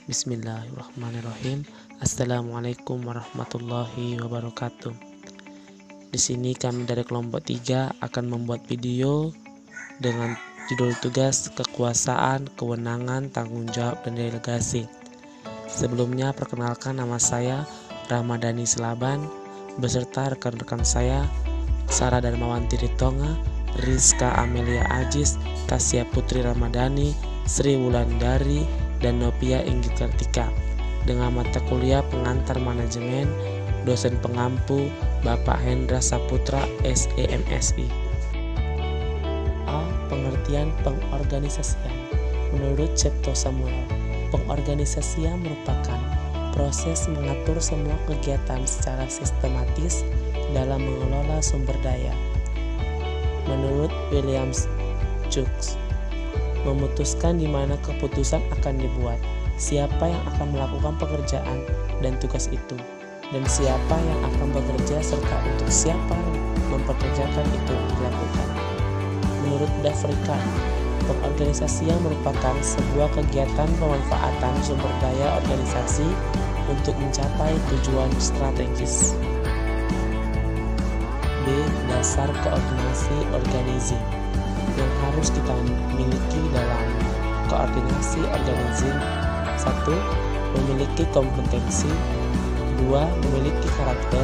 Bismillahirrahmanirrahim. Assalamualaikum warahmatullahi wabarakatuh. Di sini kami dari kelompok 3 akan membuat video dengan judul tugas kekuasaan, kewenangan, tanggung jawab, dan delegasi. Sebelumnya perkenalkan, nama saya Ramadhani Selaban beserta rekan-rekan saya Sarah Darmawanti Ritonga, Rizka Amelia Ajis, Tasya Putri Ramadhani, Sri Wulandari, dan Novia Inggit Kartika, dengan mata kuliah pengantar manajemen, dosen pengampu Bapak Hendra Saputra SEMSI. A. Pengertian pengorganisasian. Menurut Cipto Samuel, pengorganisasian merupakan proses mengatur semua kegiatan secara sistematis dalam mengelola sumber daya. Menurut William Jukes, memutuskan di mana keputusan akan dibuat, siapa yang akan melakukan pekerjaan dan tugas itu, dan siapa yang akan bekerja serta untuk siapa mempekerjakan itu dilakukan. Menurut Davrika, pengorganisasian merupakan sebuah kegiatan pemanfaatan sumber daya organisasi untuk mencapai tujuan strategis. B. Dasar koordinasi organizing yang harus kita miliki dalam koordinasi organizing. 1. Memiliki kompetensi. 2. Memiliki karakter.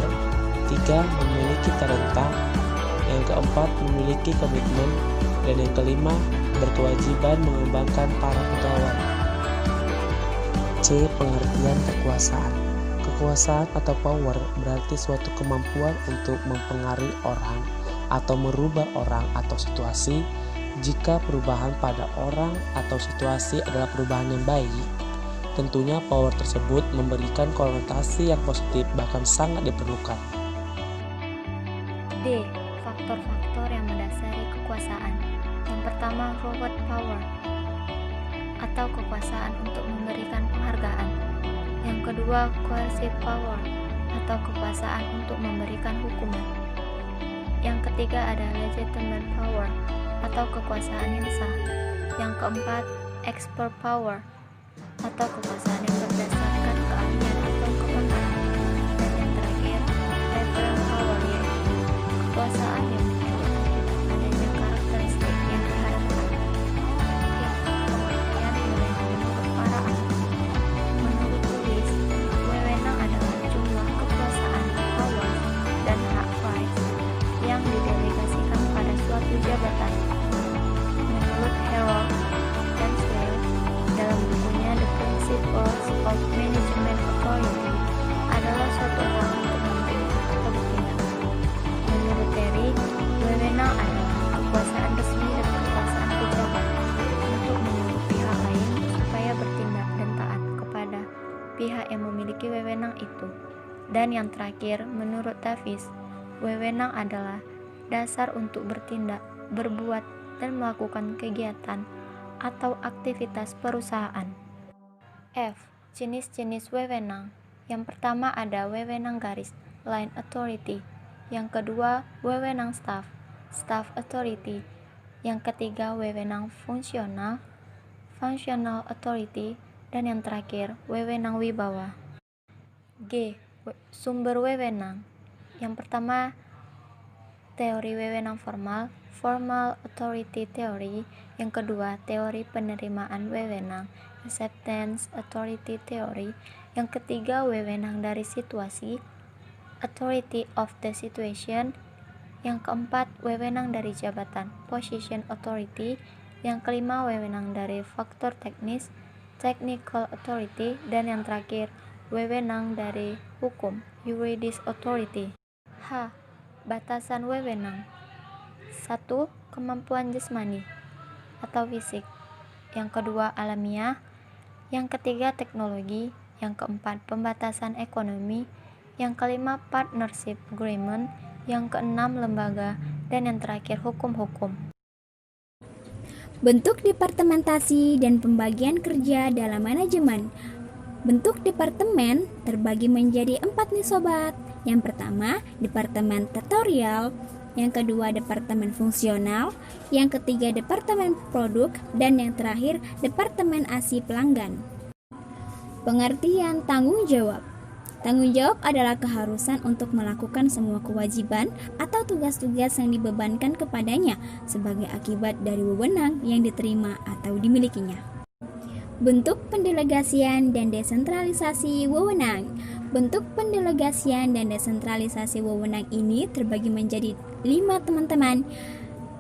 3. Memiliki talenta. Yang keempat, memiliki komitmen. Dan yang kelima, berkewajiban mengembangkan para pegawai. C. Pengertian kekuasaan. Kekuasaan atau power berarti suatu kemampuan untuk mempengaruhi orang atau merubah orang atau situasi. Jika perubahan pada orang atau situasi adalah perubahan yang baik, tentunya power tersebut memberikan konotasi yang positif, bahkan sangat diperlukan. D. Faktor-faktor yang mendasari kekuasaan. Yang pertama, reward power atau kekuasaan untuk memberikan penghargaan. Yang kedua, coercive power atau kekuasaan untuk memberikan hukuman. Yang ketiga ada legitimate power atau kekuasaan yang sah. Yang keempat, expert power atau kekuasaan yang berdasarkan keahlian atau kepakaran. Dan yang terakhir, referral power, yaitu kekuasaan yang menunjukkan adanya karakteristik yang diharapkan. Pengertian wewenang menurut para ahli. Menurut Lewis, wewenang adalah jumlah kekuasaan, power, dan hak rights yang didelegasikan pada suatu jabatan. Menurut Harold Lansdale dalam bukunya The Principles of Management Authority, adalah suatu hal untuk memerintah atau bertindak. Menurut Terry, wewenang adalah kekuasaan resmi dan kekuasaan pejabat untuk menyuruh pihak lain supaya bertindak dan taat kepada pihak yang memiliki wewenang itu. Dan yang terakhir, menurut Davis, wewenang adalah dasar untuk bertindak, berbuat, dan melakukan kegiatan atau aktivitas perusahaan. F. Jenis-jenis wewenang. Yang pertama ada wewenang garis, line authority. Yang kedua, wewenang staff, staff authority. Yang ketiga, wewenang fungsional, functional authority. Dan yang terakhir, wewenang wibawa. G. Sumber wewenang. Yang pertama, teori wewenang formal, formal authority theory. Yang kedua, teori penerimaan wewenang, acceptance authority theory. Yang ketiga, wewenang dari situasi, authority of the situation. Yang keempat, wewenang dari jabatan, position authority. Yang kelima, wewenang dari faktor teknis, technical authority. Dan yang terakhir, wewenang dari hukum, juridis authority. H. Batasan wewenang. 1. Kemampuan jasmani atau fisik. Yang kedua, alamiah. Yang ketiga, teknologi. Yang keempat, pembatasan ekonomi. Yang kelima, partnership agreement. Yang keenam, lembaga. Dan yang terakhir, hukum-hukum. Bentuk departementasi dan pembagian kerja dalam manajemen. Bentuk departemen terbagi menjadi 4 nih sobat. Yang pertama, departemen tutorial. Yang kedua, departemen fungsional. Yang ketiga, departemen produk. Dan yang terakhir, departemen ASI pelanggan. Pengertian tanggung jawab. Tanggung jawab adalah keharusan untuk melakukan semua kewajiban atau tugas-tugas yang dibebankan kepadanya sebagai akibat dari wewenang yang diterima atau dimilikinya. Bentuk pendelegasian dan desentralisasi wewenang. Bentuk pendelegasian dan desentralisasi wewenang ini terbagi menjadi 5 teman-teman.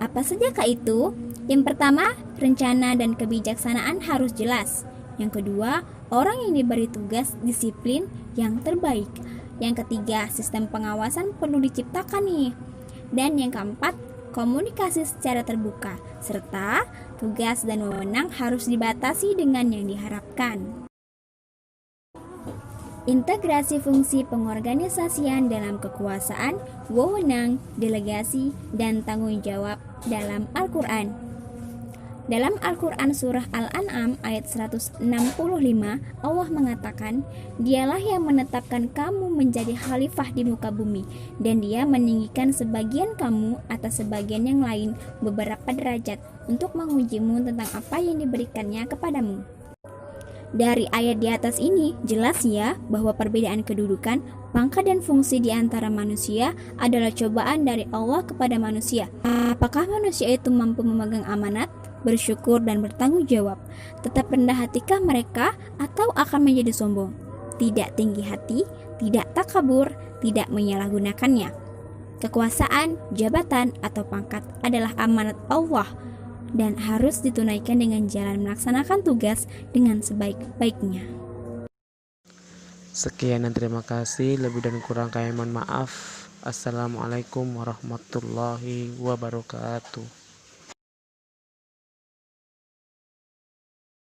Apa sajakah itu? Yang pertama, rencana dan kebijaksanaan harus jelas. Yang kedua, orang yang diberi tugas disiplin yang terbaik. Yang ketiga, sistem pengawasan perlu diciptakan nih. Dan yang keempat, komunikasi secara terbuka, serta tugas dan wewenang harus dibatasi dengan yang diharapkan. Integrasi fungsi pengorganisasian dalam kekuasaan, wewenang, delegasi, dan tanggung jawab dalam Al-Quran. Dalam Al-Quran Surah Al-An'am ayat 165, Allah mengatakan, "Dialah yang menetapkan kamu menjadi khalifah di muka bumi, dan Dia meninggikan sebagian kamu atas sebagian yang lain beberapa derajat untuk mengujimu tentang apa yang diberikannya kepadamu." Dari ayat di atas ini jelas ya bahwa perbedaan kedudukan, pangkat dan fungsi di antara manusia adalah cobaan dari Allah kepada manusia. Apakah manusia itu mampu memegang amanat, bersyukur dan bertanggung jawab? Tetap rendah hatikah mereka atau akan menjadi sombong? Tidak tinggi hati, tidak takabur, tidak menyalahgunakannya. Kekuasaan, jabatan atau pangkat adalah amanat Allah dan harus ditunaikan dengan jalan melaksanakan tugas dengan sebaik-baiknya. Sekian dan terima kasih. Lebih dan kurang kami mohon maaf. Assalamualaikum warahmatullahi wabarakatuh.